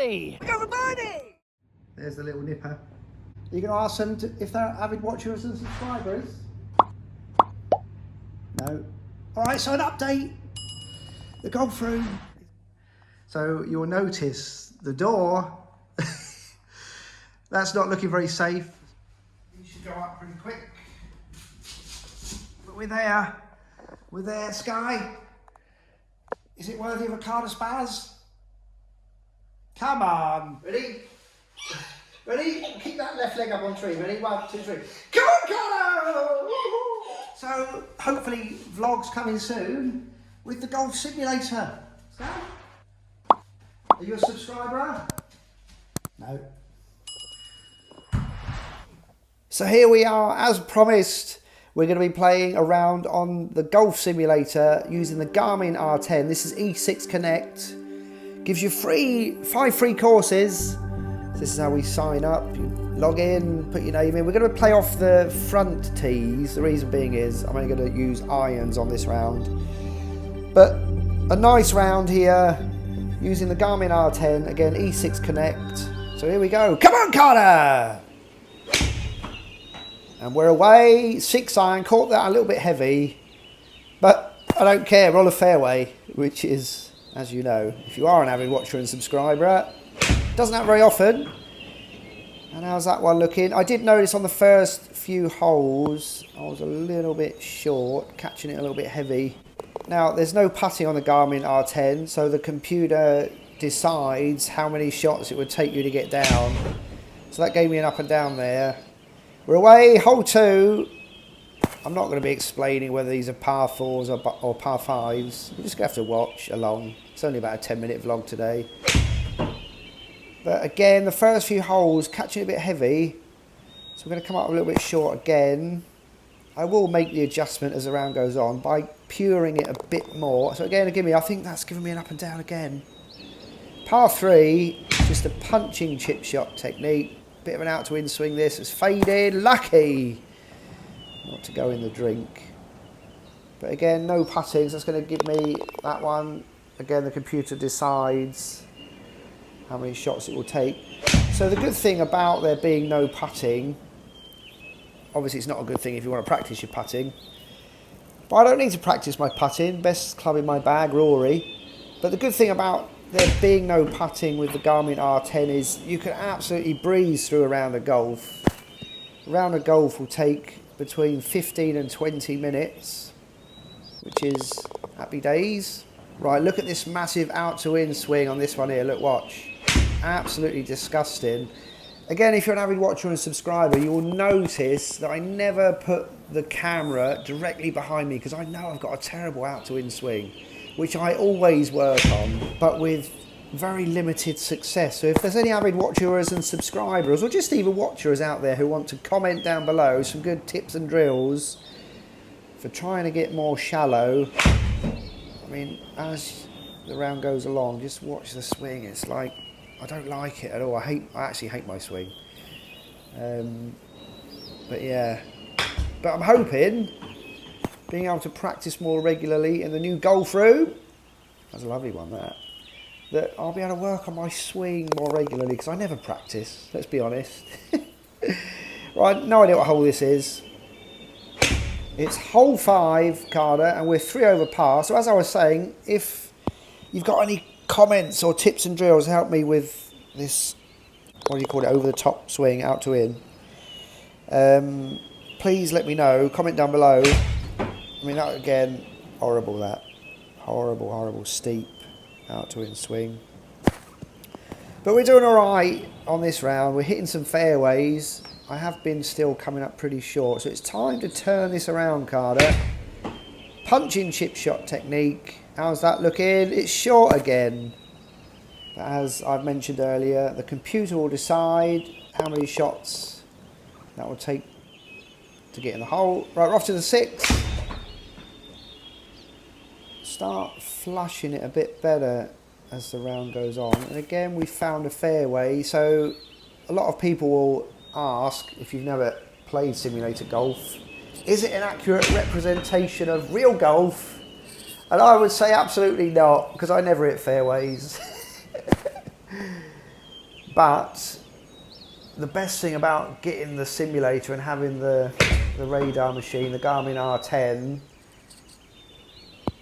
birdie! Go for birdie! There's the little nipper. You can ask them if they're avid watchers and subscribers. No. Alright, so an update. The golf room. So you'll notice the door. That's not looking very safe. You should go up pretty quick. But we're there. We're there, Sky. Is it worthy of a card of spaz? Come on. Ready? Ready? Keep that left leg up on tree. Ready? 1, 2, 3. Come on, Connor! So hopefully vlogs coming soon with the golf simulator. So, are you a subscriber? No. So here we are, as promised. We're going to be playing around on the golf simulator using the Garmin R10. This is E6 Connect. Gives you 5 free courses. This is how we sign up. You log in, put your name in. We're going to play off the front tees. The reason being is I'm only going to use irons on this round. But a nice round here using the Garmin R10. Again, E6 Connect. So here we go. Come on, Carter! And we're away. 6 iron. Caught that a little bit heavy. But I don't care. We're on a fairway, which is, as you know, if you are an avid watcher and subscriber, doesn't happen very often. And how's that one looking? I did notice on the first few holes, I was a little bit short, catching it a little bit heavy. Now, there's no putting on the Garmin R10, so the computer decides how many shots it would take you to get down. So that gave me an up and down there. We're away, hole 2. I'm not going to be explaining whether these are par 4s or par 5s. You're just going to have to watch along. It's only about a 10-minute vlog today. But again, the first few holes, catching it a bit heavy. So we're going to come up a little bit short again. I will make the adjustment as the round goes on by puring it a bit more. So again, I think that's given me an up and down again. Par 3, just a punching chip shot technique. Bit of an out to in swing this. It's faded. Lucky not to go in the drink. But again, no putting. So that's going to give me that one. Again, the computer decides how many shots it will take. So the good thing about there being no putting, obviously it's not a good thing if you want to practice your putting, but I don't need to practice my putting. Best club in my bag, Rory. But the good thing about there being no putting with the Garmin R10 is you can absolutely breeze through a round of golf. A round of golf will take between 15 and 20 minutes, which is happy days. Right, look at this massive out to in swing on this one here. Look, watch. Absolutely disgusting. Again, if you're an avid watcher and subscriber, you will notice that I never put the camera directly behind me because I know I've got a terrible out to in swing, which I always work on, but with very limited success. So if there's any avid watchers and subscribers, or just even watchers out there who want to comment down below some good tips and drills for trying to get more shallow, I mean, as the round goes along, just watch the swing. It's like, I don't like it at all. I actually hate my swing. But yeah, but I'm hoping being able to practice more regularly in the new golf room, that's a lovely one that I'll be able to work on my swing more regularly because I never practice, let's be honest. Right, no idea what hole this is. It's hole 5, Carter, and we're 3 over par. So as I was saying, if you've got any comments or tips and drills to help me with this, what do you call it, over the top swing, out to in, please let me know. Comment down below. I mean, that again, horrible that. Horrible, horrible, steep out to in swing. But we're doing all right on this round. We're hitting some fairways. I have been still coming up pretty short. So it's time to turn this around, Carter. Punching chip shot technique. How's that looking? It's short again. But as I've mentioned earlier, the computer will decide how many shots that will take to get in the hole. Right, we're off to the 6. Start flushing it a bit better as the round goes on. And again, we found a fairway. So a lot of people will ask, if you've never played simulator golf, is it an accurate representation of real golf? And I would say absolutely not, because I never hit fairways. But the best thing about getting the simulator and having the radar machine, the Garmin R10,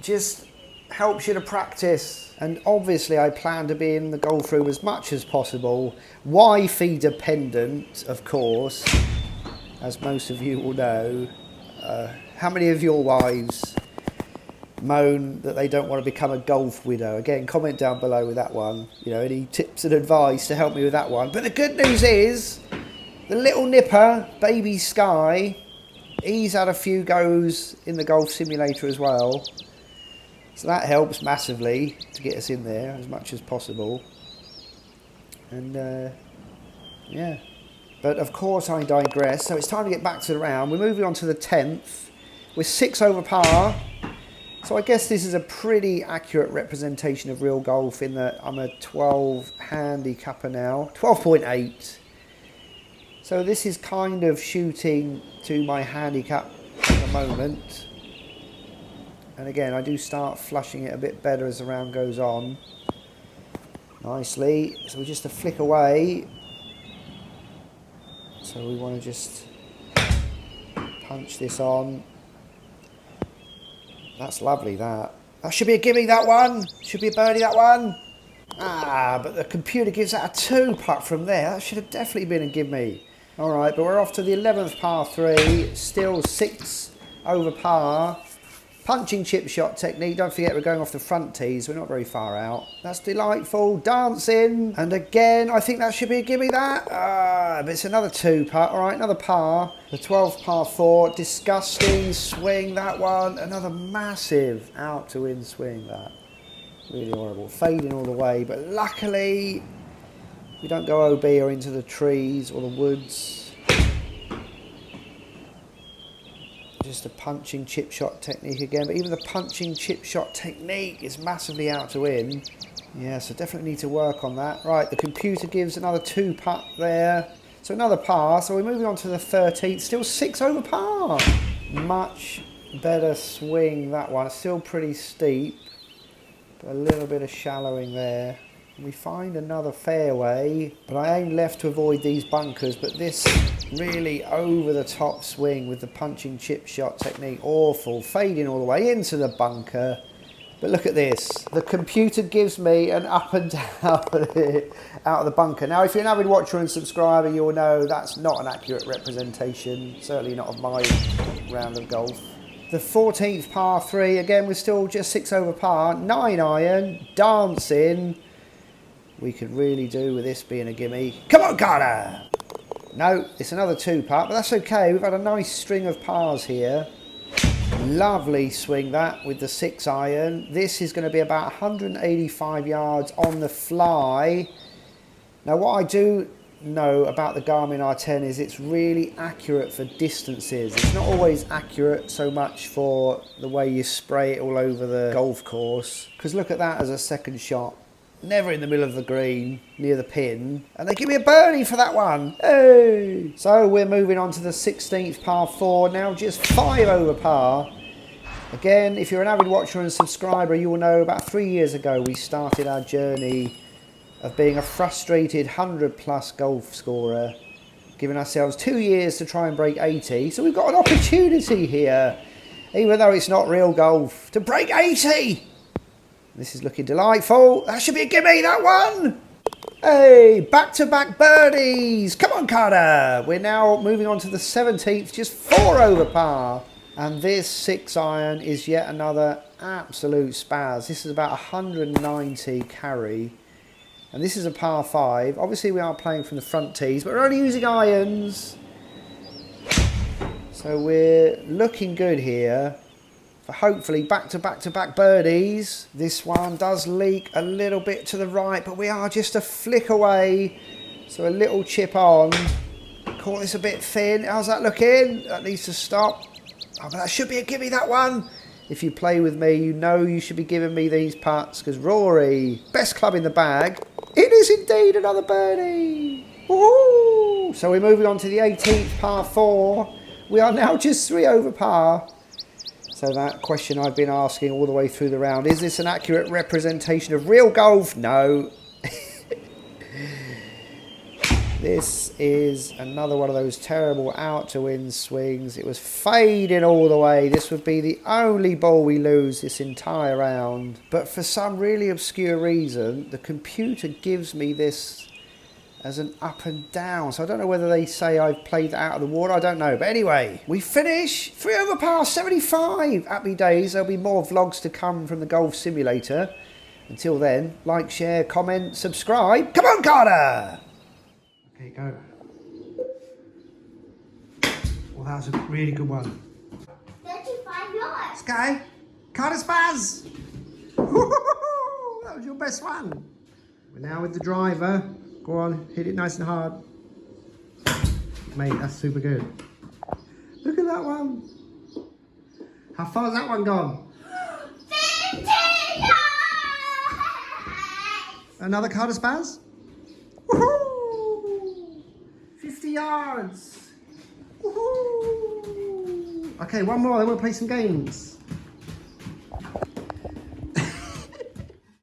just helps you to practice. And obviously I plan to be in the golf room as much as possible. Wi-Fi dependent, of course, as most of you will know. How many of your wives moan that they don't want to become a golf widow? Again, comment down below with that one. You know, any tips and advice to help me with that one. But the good news is, the little nipper, baby Sky, he's had a few goes in the golf simulator as well. So that helps massively to get us in there as much as possible. And yeah. But of course I digress. So it's time to get back to the round. We're moving on to the 10th. We're 6 over par. So I guess this is a pretty accurate representation of real golf in that I'm a 12 handicapper now. 12.8. So this is kind of shooting to my handicap at the moment. And again, I do start flushing it a bit better as the round goes on. Nicely. So we're just a flick away. So we want to just punch this on. That's lovely, that. That should be a gimme, that one. Should be a birdie, that one. Ah, but the computer gives that a 2 putt from there. That should have definitely been a gimme. All right, but we're off to the 11th par 3. Still 6 over par. Punching chip shot technique. Don't forget we're going off the front tees. We're not very far out. That's delightful. Dancing. And again, I think that should be a gimme, that. Ah, but it's another 2 putt. All right, another par. The 12th par 4. Disgusting swing, that one. Another massive out to in swing, that. Really horrible. Fading all the way. But luckily, we don't go OB or into the trees or the woods. Just a punching chip shot technique again, but even the punching chip shot technique is massively out to in. Yeah, so definitely need to work on that. Right, the computer gives another 2 putt there. So another par, so we're moving on to the 13th, still 6 over par. Much better swing, that one. Still pretty steep, but a little bit of shallowing there. We find another fairway, but I aim left to avoid these bunkers, but this really over the top swing with the punching chip shot technique, awful, fading all the way into the bunker. But look at this, the computer gives me an up and down out of the bunker. Now if you're an avid watcher and subscriber, you'll know that's not an accurate representation, certainly not of my round of golf. The 14th par 3, again we're still just 6 over par, 9 iron, dancing. We could really do with this being a gimme. Come on, Carter! No, it's another 2 putt, but that's okay. We've had a nice string of pars here. Lovely swing that with the 6 iron. This is going to be about 185 yards on the fly. Now, what I do know about the Garmin R10 is it's really accurate for distances. It's not always accurate so much for the way you spray it all over the golf course. Because look at that as a second shot. Never in the middle of the green, near the pin. And they give me a birdie for that one. Hey! So we're moving on to the 16th par 4. Now just 5 over par. Again, if you're an avid watcher and subscriber, you will know about 3 years ago we started our journey of being a frustrated 100+ golf scorer. Giving ourselves 2 years to try and break 80. So we've got an opportunity here, even though it's not real golf, to break 80! This is looking delightful. That should be a gimme, that one. Hey, back-to-back birdies. Come on, Carter. We're now moving on to the 17th, just 4 over par. And this 6 iron is yet another absolute spaz. This is about 190 carry. And this is a par 5. Obviously, we are playing from the front tees, but we're only using irons. So we're looking good here. For hopefully back-to-back-to-back birdies. This one does leak a little bit to the right, but we are just a flick away. So a little chip on. Caught this a bit thin. How's that looking? That needs to stop. Oh, but that should be a gimme, that one. If you play with me, you know you should be giving me these putts, because Rory, best club in the bag. It is indeed another birdie. Woohoo! So we're moving on to the 18th par 4. We are now just 3 over par. So that question I've been asking all the way through the round, is this an accurate representation of real golf? No. This is another one of those terrible out to in swings. It was fading all the way. This would be the only ball we lose this entire round. But for some really obscure reason, the computer gives me this as an up and down. So I don't know whether they say I've played that out of the water. I don't know. But anyway, we finish 3 over par 75. Happy days. There'll be more vlogs to come from the Golf Simulator. Until then, like, share, comment, subscribe. Come on, Carter! Okay, go. Well, that was a really good one. 35 yards. Sky, Carter Spaz! That was your best one. We're now with the driver. Go on, hit it nice and hard. Mate, that's super good. Look at that one. How far has that one gone? 50 yards. Another Carter Spaz? Woohoo! 50 yards. Woohoo! Okay, one more, then we'll play some games.